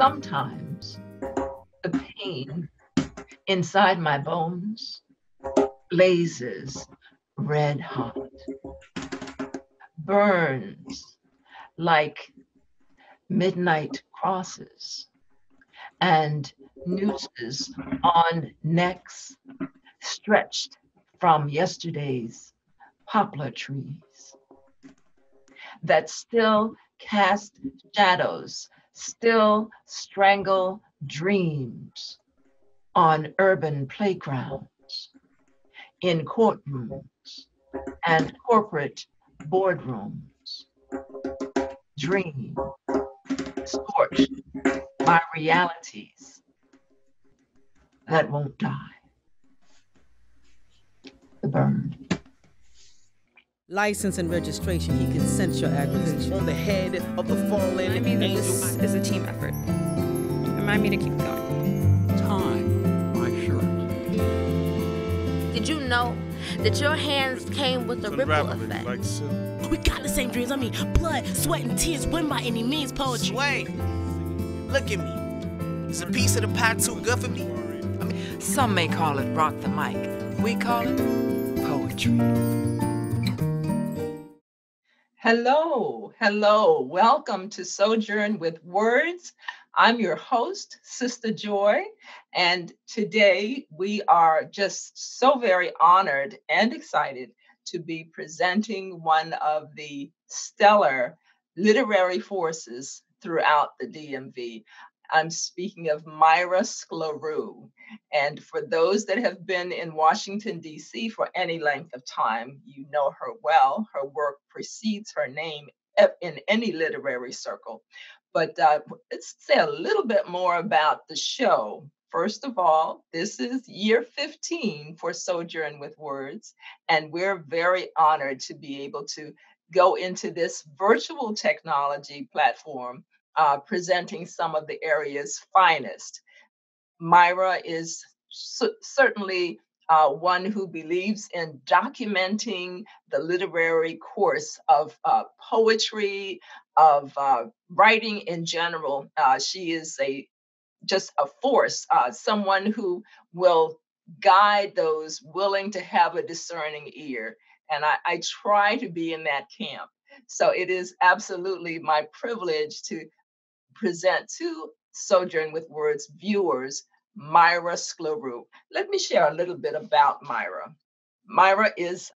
Sometimes the pain inside my bones blazes red hot, burns like midnight crosses and nooses on necks stretched from yesterday's poplar trees that still cast shadows, still strangle dreams on urban playgrounds, in courtrooms and corporate boardrooms. Dream scorched by realities that won't die. The burn. License and registration, he can sense your aggravation. On the head of the fallen Remind me that angel. this is a team effort. Remind me to keep going. Time, my shirt. Did you know that your hands came with a ripple effect? We got the same dreams. I mean, blood, sweat, and tears win by any means poetry. Sway, look at me. Is a piece of the pie too good for me? Some may call it rock the mic. We call it poetry. Hello. Welcome to Sojourn with Words. I'm your host, Sistah Joy, and today we are just so very honored and excited to be presenting one of the stellar literary forces throughout the DMV. I'm speaking of Myra Sklarew. And for those that have been in Washington, D.C. for any length of time, you know her well. Her work precedes her name in any literary circle. But let's say a little bit more about the show. First of all, this is year 15 for Sojourn with Words, and we're very honored to be able to go into this virtual technology platform presenting some of the area's finest. Myra is certainly one who believes in documenting the literary course of poetry, of writing in general. She is just a force, someone who will guide those willing to have a discerning ear. And I try to be in that camp. So it is absolutely my privilege to present to Sojourn with Words viewers, Myra Sklarew. Let me share a little bit about Myra. Myra is,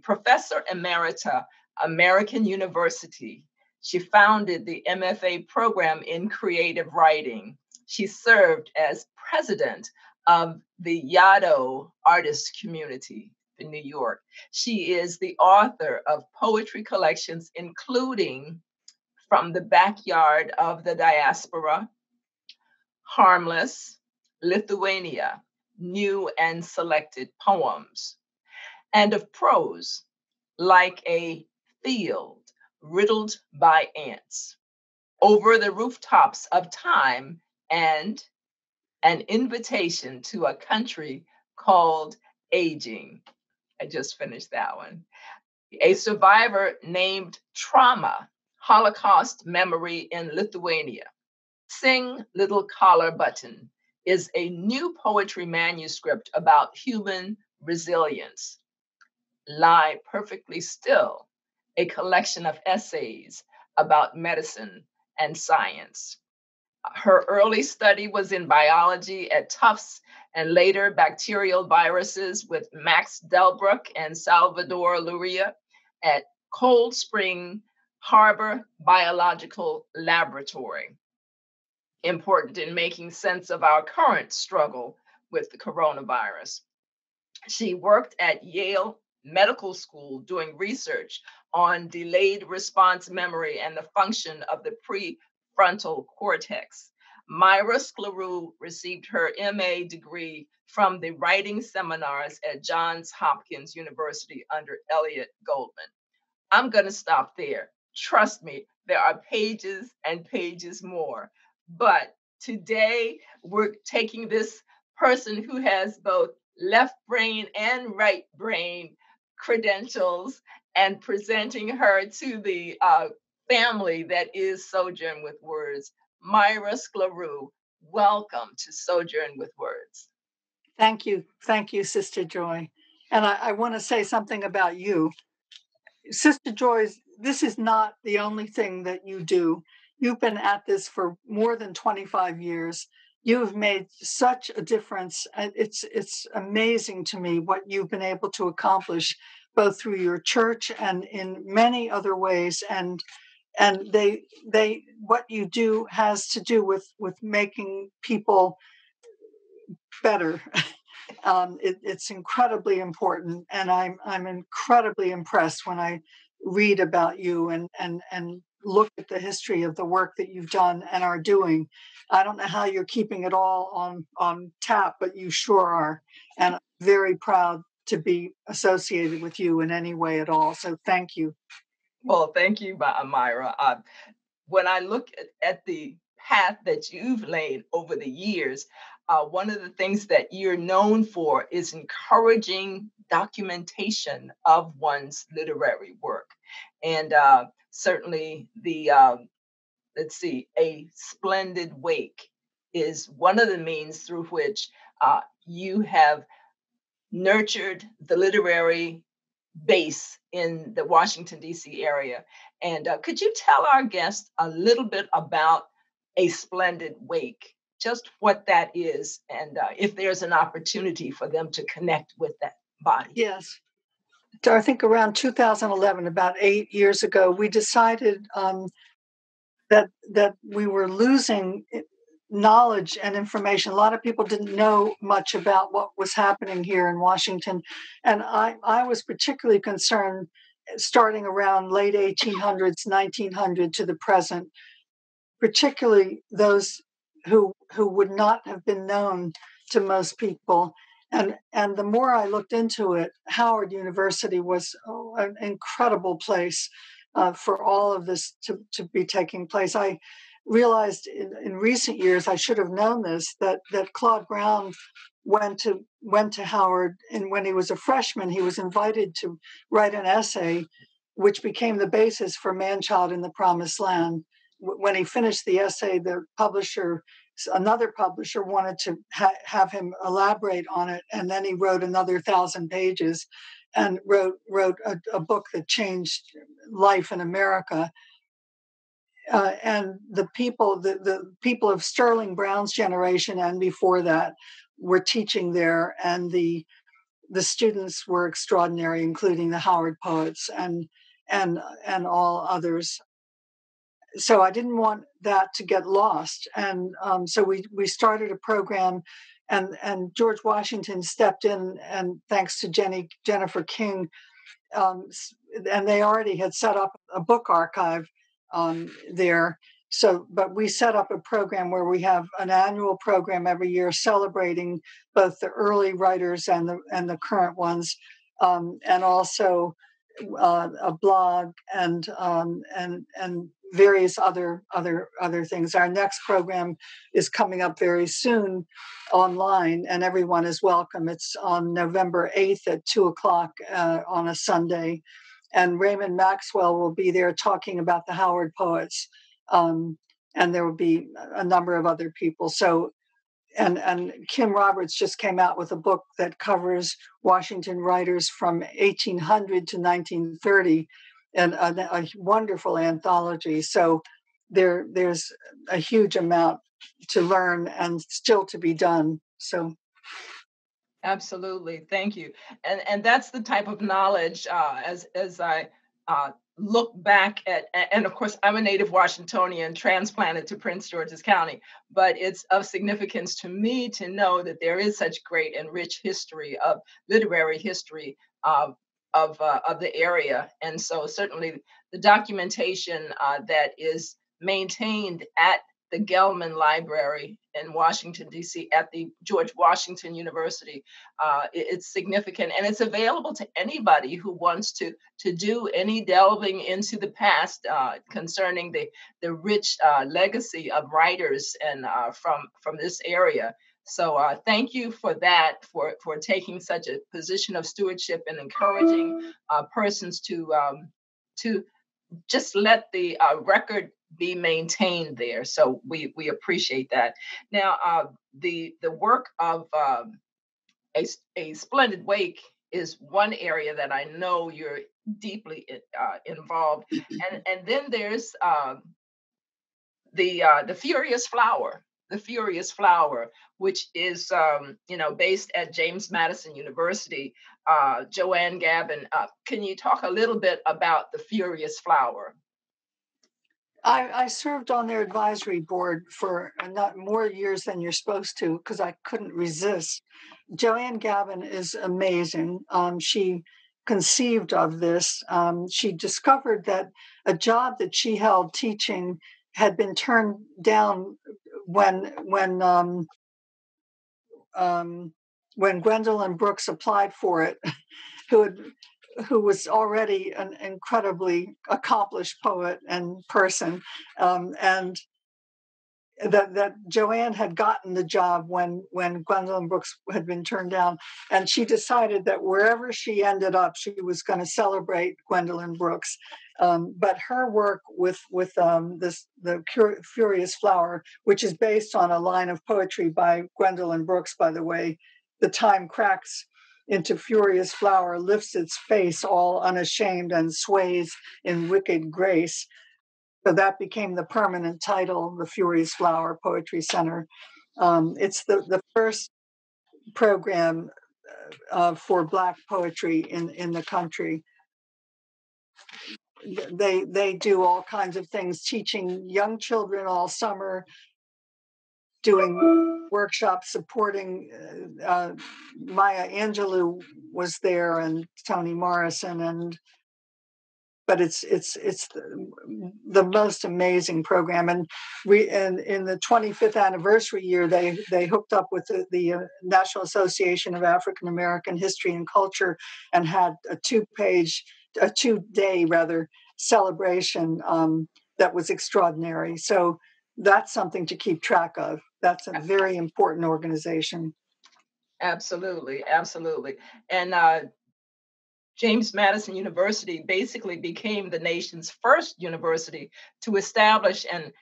Professor Emerita, American University. She founded the MFA program in creative writing. She served as president of the Yaddo artist community in New York. She is the author of poetry collections, including From the Backyard of the Diaspora, Harmless, Lithuania, New and Selected Poems, and of prose, Like a Field Riddled by Ants, Over the Rooftops of Time, and An Invitation to a Country Called Aging. I just finished that one. A survivor named Trauma, Holocaust Memory in Lithuania. Sing Little Collar Button is a new poetry manuscript about human resilience. Lie Perfectly Still, a collection of essays about medicine and science. Her early study was in biology at Tufts and later bacterial viruses with Max Delbruck and Salvador Luria at Cold Spring Harbor Biological Laboratory. Important in making sense of our current struggle with the coronavirus. She worked at Yale Medical School doing research on delayed response memory and the function of the prefrontal cortex. Myra Sklarew received her MA degree from the writing seminars at Johns Hopkins University under Elliott Goldman. I'm going to stop there. Trust me, there are pages and pages more. But today we're taking this person who has both left brain and right brain credentials and presenting her to the family that is Sojourn with Words. Myra Sklarew. Welcome to Sojourn with Words. Thank you. Thank you, Sistah Joy. And I want to say something about you. Sistah Joy, this is not the only thing that you do. You've been at this for more than 25 years. You've made such a difference. It's amazing to me what you've been able to accomplish, both through your church and in many other ways. And what you do has to do with making people better. It's incredibly important, and I'm incredibly impressed when I read about you and look at the history of the work that you've done and are doing. I don't know how you're keeping it all on tap, but you sure are, and I'm very proud to be associated with you in any way at all. So thank you. Well, thank you, Myra. When I look at the path that you've laid over the years, one of the things that you're known for is encouraging documentation of one's literary work. And certainly A Splendid Wake is one of the means through which you have nurtured the literary base in the Washington, D.C. area. And could you tell our guests a little bit about A Splendid Wake, just what that is, and if there's an opportunity for them to connect with that body? Yes. So I think around 2011, about 8 years ago, we decided that we were losing knowledge and information. A lot of people didn't know much about what was happening here in Washington. And I was particularly concerned starting around late 1800s, 1900 to the present, particularly those who would not have been known to most people. And the more I looked into it, Howard University was an incredible place for all of this to be taking place. I realized in recent years, I should have known this, that Claude Brown went to Howard, and when he was a freshman, he was invited to write an essay, which became the basis for Man-Child in the Promised Land. When he finished the essay, another publisher wanted to have him elaborate on it, and then he wrote another 1,000 pages and wrote a book that changed life in America. And the people of Sterling Brown's generation and before that were teaching there, and the students were extraordinary, including the Howard poets and all others. So I didn't want that to get lost, and so we started a program, and George Washington stepped in, and thanks to Jennifer King, and they already had set up a book archive there. So, but we set up a program where we have an annual program every year celebrating both the early writers and the current ones, and also a blog and various other things. Our next program is coming up very soon online, and everyone is welcome. It's on November 8th at 2:00 on a Sunday. And Raymond Maxwell will be there talking about the Howard poets. And there will be a number of other people. So, and Kim Roberts just came out with a book that covers Washington writers from 1800 to 1930, and a wonderful anthology. So there's a huge amount to learn and still to be done. So. Absolutely. Thank you. And that's the type of knowledge as I look back at, and of course, I'm a native Washingtonian transplanted to Prince George's County, but it's of significance to me to know that there is such great and rich history of literary history of the area. And so certainly the documentation that is maintained at the Gelman Library in Washington, D.C., at the George Washington University. It's significant, and it's available to anybody who wants to do any delving into the past concerning the rich legacy of writers and from this area. So thank you for that, for taking such a position of stewardship and encouraging persons to just let the record be maintained there. So we appreciate that. Now, the work of a splendid wake is one area that I know you're deeply involved, and then there's the Furious Flower. The Furious Flower, which is based at James Madison University. Joanne Gavin, can you talk a little bit about the Furious Flower? I served on their advisory board for not more years than you're supposed to, because I couldn't resist. Joanne Gavin is amazing. She conceived of this. She discovered that a job that she held teaching had been turned down when Gwendolyn Brooks applied for it, who was already an incredibly accomplished poet and person, and that Joanne had gotten the job when Gwendolyn Brooks had been turned down, and she decided that wherever she ended up, she was going to celebrate Gwendolyn Brooks. But her work with the Furious Flower, which is based on a line of poetry by Gwendolyn Brooks, by the way, "The time cracks into furious flower, lifts its face all unashamed and sways in wicked grace." So that became the permanent title, the Furious Flower Poetry Center. It's the first program for Black poetry in the country. They do all kinds of things, teaching young children all summer, doing workshops, supporting Maya Angelou was there, and Toni Morrison, but it's the most amazing program. And in the 25th anniversary year, they hooked up with the National Association of African American History and Culture and had a 2-day celebration that was extraordinary. So that's something to keep track of. That's a very important organization. Absolutely, absolutely. And James Madison University basically became the nation's first university to establish an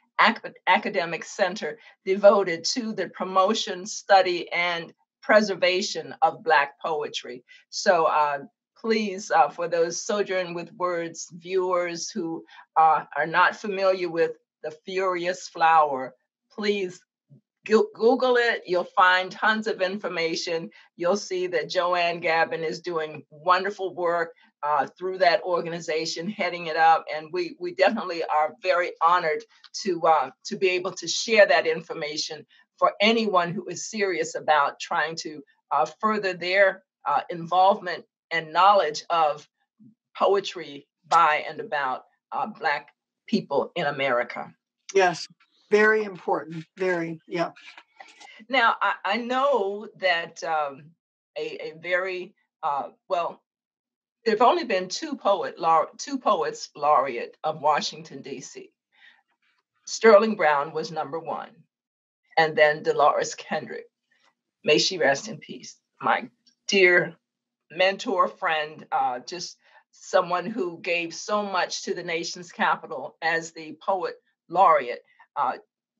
academic center devoted to the promotion, study, and preservation of Black poetry. So please, for those Sojourn with Words viewers who are not familiar with the Furious Flower, please Google it. You'll find tons of information. You'll see that Joanne Gavin is doing wonderful work through that organization, heading it up. And we definitely are very honored to be able to share that information for anyone who is serious about trying to further their involvement and knowledge of poetry by and about Black people in America. Yes. Very important. Very, yeah. Now, I know that a very, well, there have only been two poets laureate of Washington, D.C. Sterling Brown was number one, and then Dolores Kendrick. May she rest in peace. My dear mentor, friend, just someone who gave so much to the nation's capital as the poet laureate.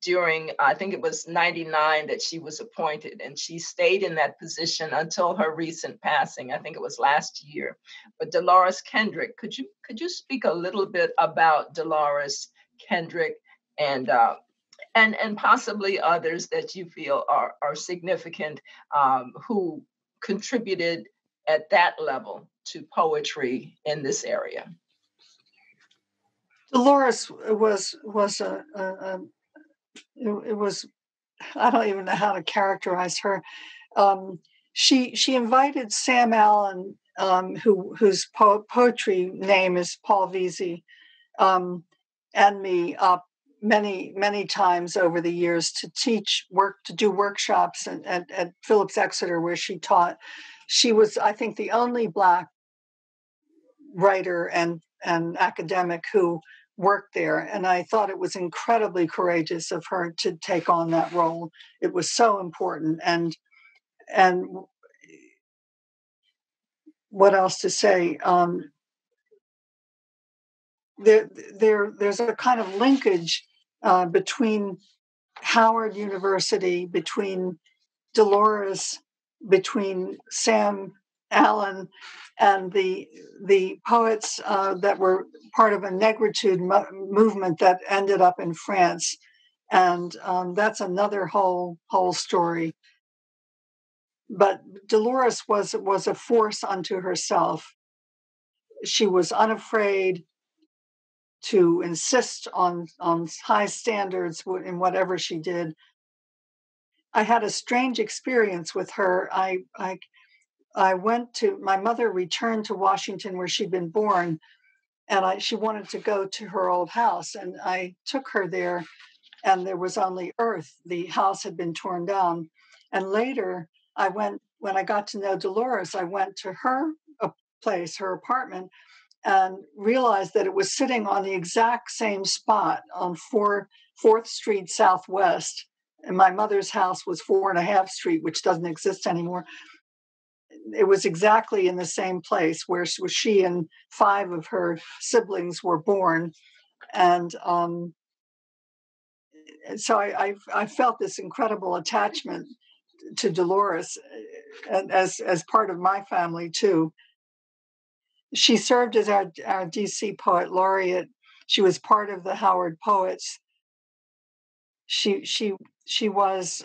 During, I think it was 99 that she was appointed, and she stayed in that position until her recent passing. I think it was last year. But Dolores Kendrick, could you speak a little bit about Dolores Kendrick and possibly others that you feel are significant, who contributed at that level to poetry in this area? Dolores was it was, I don't even know how to characterize her. She invited Sam Allen, whose poetry name is Paul Vesey, and me up many times over the years to do workshops at Phillips Exeter, where she taught. She was, I think, the only Black writer and academic who worked there, and I thought it was incredibly courageous of her to take on that role. It was so important, and what else to say? there's a kind of linkage between Howard University, between Dolores, between Sam Allen, and the poets that were part of a negritude movement that ended up in France, and that's another whole story. But Dolores was a force unto herself. She was unafraid to insist on high standards in whatever she did. I had a strange experience with her. I went to, my mother returned to Washington where she'd been born, and she wanted to go to her old house, and I took her there, and there was only earth. The house had been torn down. And later when I got to know Dolores, I went to her place, her apartment, and realized that it was sitting on the exact same spot on 4th Street Southwest. And my mother's house was 4.5 Street, which doesn't exist anymore. It was exactly in the same place where she and 5 of her siblings were born. And so I felt this incredible attachment to Dolores as part of my family too. She served as our DC poet laureate. She was part of the Howard Poets. She was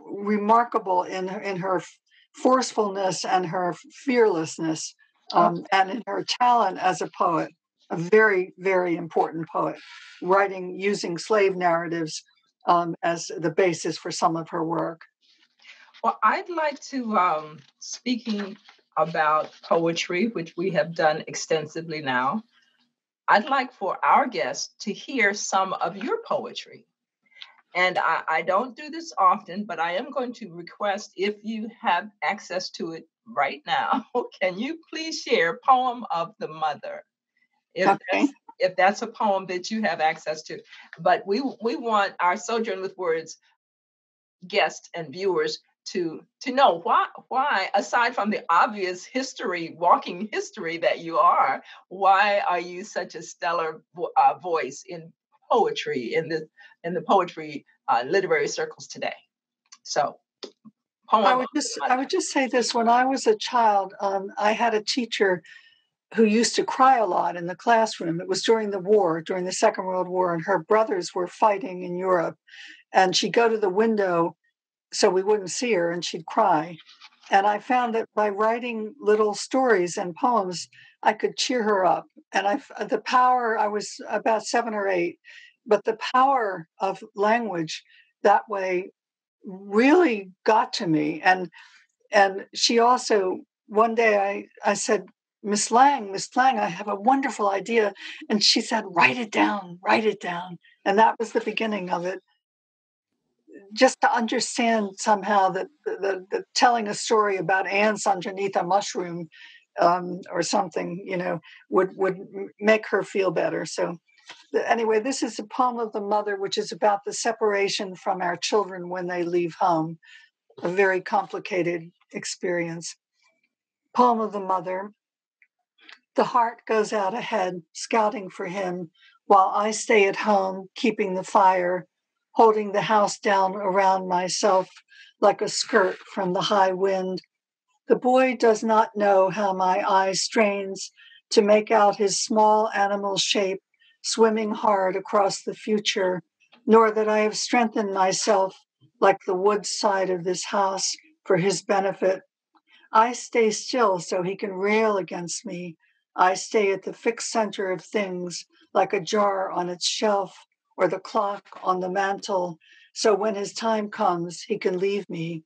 remarkable in her forcefulness and her fearlessness, and in her talent as a poet. A very, very important poet, using slave narratives as the basis for some of her work. Well, I'd like to, speaking about poetry, which we have done extensively now, I'd like for our guests to hear some of your poetry. And I don't do this often, but I am going to request, if you have access to it right now, can you please share Poem of the Mother? If that's a poem that you have access to. But we want our Sojourn with Words guests and viewers to know why, aside from the obvious walking history that you are, why are you such a stellar voice in poetry, in the poetry literary circles today? So, I would just say this: when I was a child, I had a teacher who used to cry a lot in the classroom. It was during the Second World War, and her brothers were fighting in Europe, and she'd go to the window so we wouldn't see her, and she'd cry. And I found that by writing little stories and poems, I could cheer her up. And the power, I was about 7 or 8, but the power of language that way really got to me. And she also, one day I said, Miss Lang, I have a wonderful idea. And she said, write it down. And that was the beginning of it. Just to understand somehow that the telling a story about ants underneath a mushroom or something, would make her feel better. So anyway, this is a Poem of the Mother, which is about the separation from our children when they leave home, a very complicated experience. Poem of the Mother. The heart goes out ahead, scouting for him, while I stay at home, keeping the fire, holding the house down around myself like a skirt from the high wind. The boy does not know how my eye strains to make out his small animal shape swimming hard across the future, nor that I have strengthened myself like the wood side of this house for his benefit. I stay still so he can rail against me. I stay at the fixed center of things, like a jar on its shelf or the clock on the mantle, so when his time comes, he can leave me.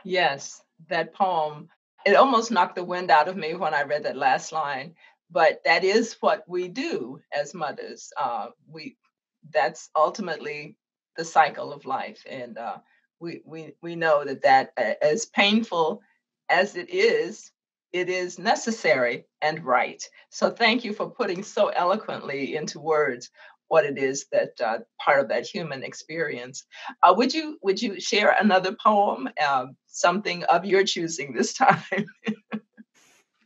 Yes, that poem, it almost knocked the wind out of me when I read that last line, but that is what we do as mothers. That's ultimately the cycle of life, and we know that as painful as it is necessary and right. So thank you for putting so eloquently into words what it is that part of that human experience. Would you share another poem, something of your choosing this time?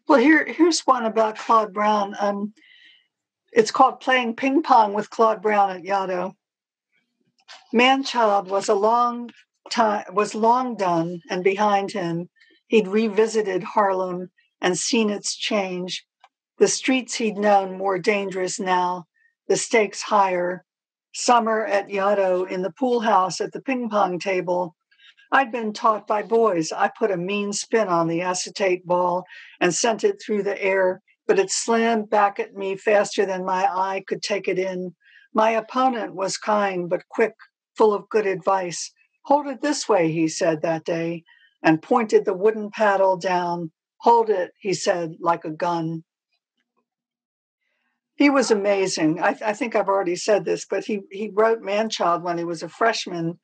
Well, here's one about Claude Brown. It's called Playing Ping Pong with Claude Brown at Yaddo. Manchild was long done, and behind him, he'd revisited Harlem and seen its change. The streets he'd known more dangerous now, the stakes higher. Summer at Yaddo in the pool house at the ping pong table. I'd been taught by boys. I put a mean spin on the acetate ball and sent it through the air, but it slammed back at me faster than my eye could take it in. My opponent was kind but quick, full of good advice. Hold it this way, he said that day, and pointed the wooden paddle down. Hold it, he said, like a gun. He was amazing. I think I've already said this, but he wrote Manchild when he was a freshman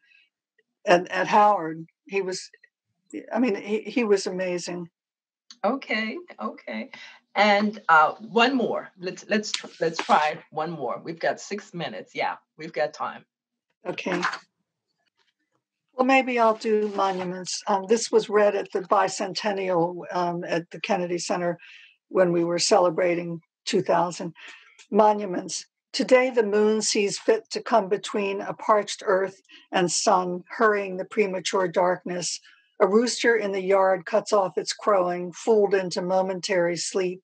at Howard. He was amazing. Okay. And one more. Let's try one more. We've got 6 minutes. Yeah, we've got time. Okay. Well, maybe I'll do monuments. This was read at the bicentennial at the Kennedy Center when we were celebrating 2000. Monuments. Today, the moon sees fit to come between a parched earth and sun, hurrying the premature darkness. A rooster in the yard cuts off its crowing, fooled into momentary sleep.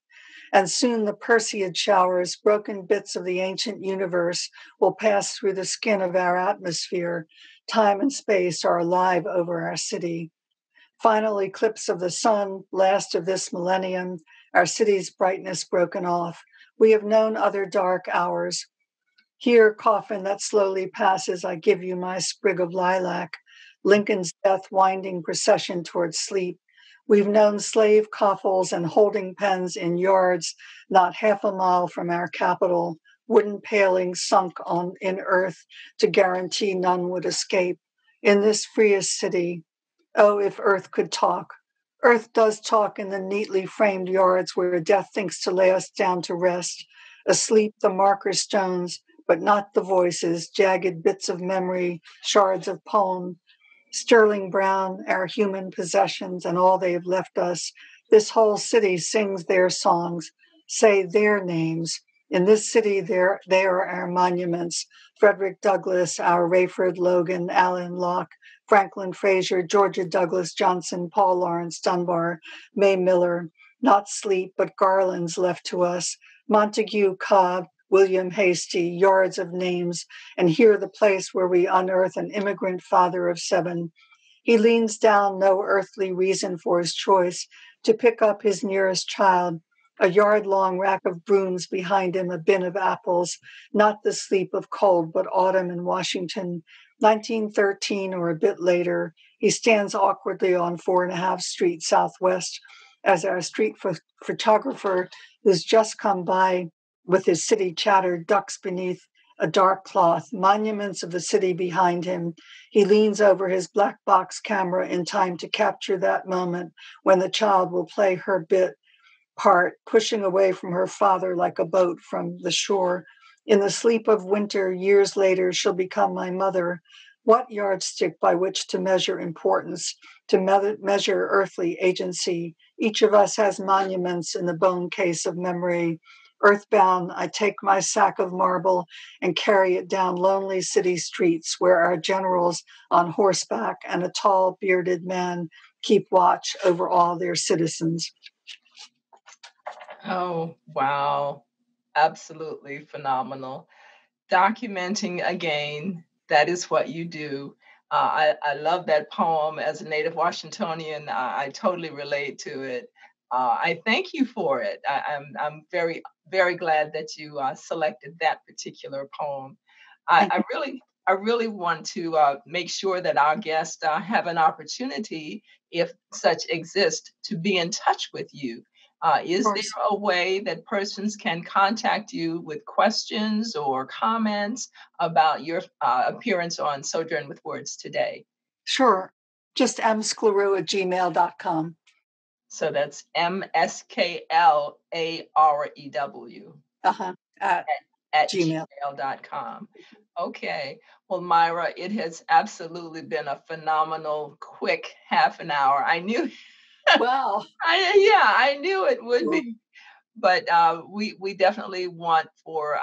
And soon the Perseid showers, broken bits of the ancient universe, will pass through the skin of our atmosphere. Time and space are alive over our city. Final eclipse of the sun, last of this millennium, our city's brightness broken off. We have known other dark hours. Here, coffin that slowly passes, I give you my sprig of lilac. Lincoln's death winding procession towards sleep. We've known slave coffles and holding pens in yards not half a mile from our capital, wooden palings sunk in earth to guarantee none would escape. In this freest city, oh, if earth could talk. Earth does talk in the neatly framed yards where death thinks to lay us down to rest. Asleep the marker stones, but not the voices, jagged bits of memory, shards of poem. Sterling brown, our human possessions and all they've left us. This whole city sings their songs, say their names. In this city, they are our monuments. Frederick Douglass, our Rayford Logan, Allen Locke, Franklin Frazier, Georgia Douglas Johnson, Paul Laurence Dunbar, May Miller. Not sleep, but garlands left to us. Montague Cobb, William Hasty, yards of names, and here the place where we unearth an immigrant father of 7. He leans down, no earthly reason for his choice, to pick up his nearest child. A yard-long rack of brooms behind him, a bin of apples, not the sleep of cold, but autumn in Washington. 1913 or a bit later, he stands awkwardly on 4.5 Street Southwest as our street photographer who's just come by with his city chatter ducks beneath a dark cloth, monuments of the city behind him. He leans over his black box camera in time to capture that moment when the child will play her bit part, pushing away from her father like a boat from the shore. In the sleep of winter, years later, she'll become my mother. What yardstick by which to measure importance, to measure earthly agency? Each of us has monuments in the bone case of memory. Earthbound, I take my sack of marble and carry it down lonely city streets where our generals on horseback and a tall, bearded man keep watch over all their citizens. Oh, wow. Absolutely phenomenal. Documenting again, that is what you do. I love that poem. As a native Washingtonian, I totally relate to it. I thank you for it. I'm very, very glad that you selected that particular poem. I really want to make sure that our guests have an opportunity, if such exists, to be in touch with you. Is there a way that persons can contact you with questions or comments about your appearance on Sojourn with Words today? Sure. Just msklerew@gmail.com. So that's MSKLAREW at gmail.com. Okay. Well, Myra, it has absolutely been a phenomenal, quick half an hour. I knew Wow. I knew it would be. But we definitely want for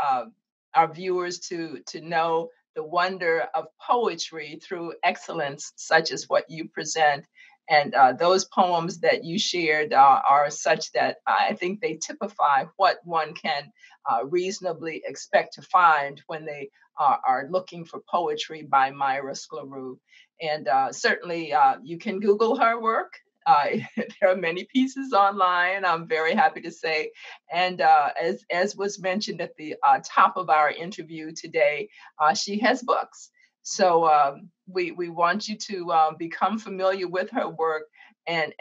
our viewers to know the wonder of poetry through excellence, such as what you present. And those poems that you shared are such that I think they typify what one can reasonably expect to find when they are looking for poetry by Myra Sklarew. And certainly you can Google her work. There are many pieces online, I'm very happy to say. And as was mentioned at the top of our interview today, she has books. So we want you to become familiar with her work. And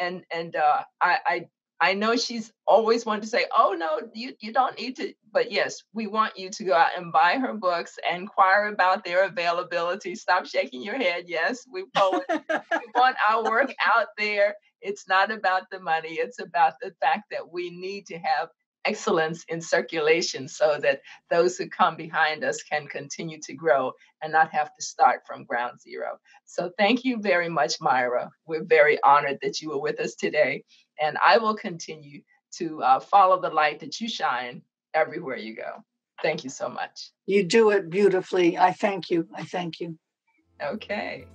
I know she's always wanted to say, oh, no, you don't need to. But yes, we want you to go out and buy her books, inquire about their availability. Stop shaking your head. Yes, we poets, we want our work out there. It's not about the money. It's about the fact that we need to have excellence in circulation so that those who come behind us can continue to grow and not have to start from ground zero. So thank you very much, Myra. We're very honored that you were with us today. And I will continue to follow the light that you shine everywhere you go. Thank you so much. You do it beautifully. I thank you. I thank you. Okay.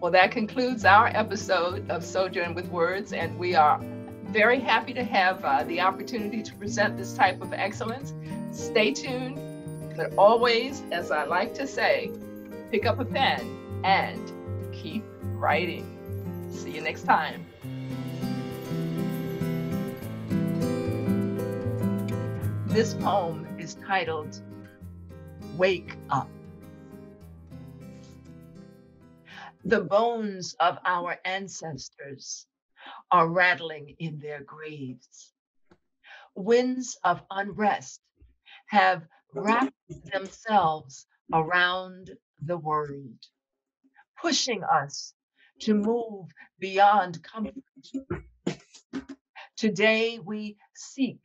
Well, that concludes our episode of Sojourn with Words, and we are very happy to have the opportunity to present this type of excellence. Stay tuned, but always, as I like to say, pick up a pen and keep writing. See you next time. This poem is titled, Wake Up. The bones of our ancestors are rattling in their graves. Winds of unrest have wrapped themselves around the world, pushing us to move beyond comfort. Today we seek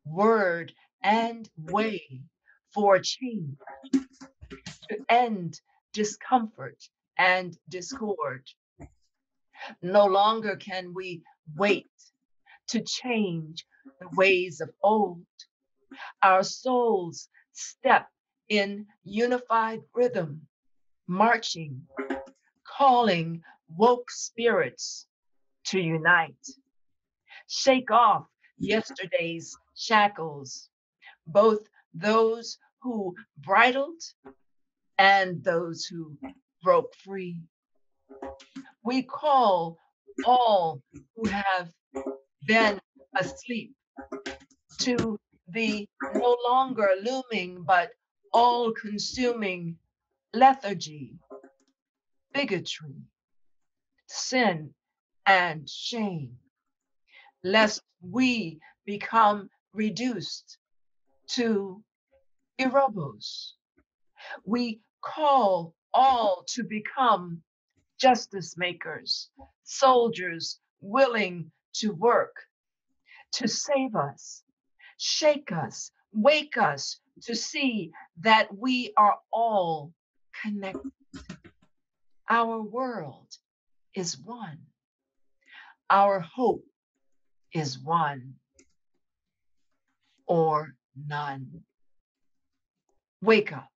word and way for change, to end discomfort and discord. No longer can we wait to change the ways of old. Our souls step in unified rhythm, marching, calling woke spirits to unite. Shake off yesterday's shackles, both those who bridled and those who broke free. We call all who have been asleep to the no longer looming but all-consuming lethargy, bigotry, sin, and shame, lest we become reduced to irobos. We call all to become justice makers, soldiers willing to work, to save us, shake us, wake us to see that we are all connected. Our world is one. Our hope is one or none. Wake up.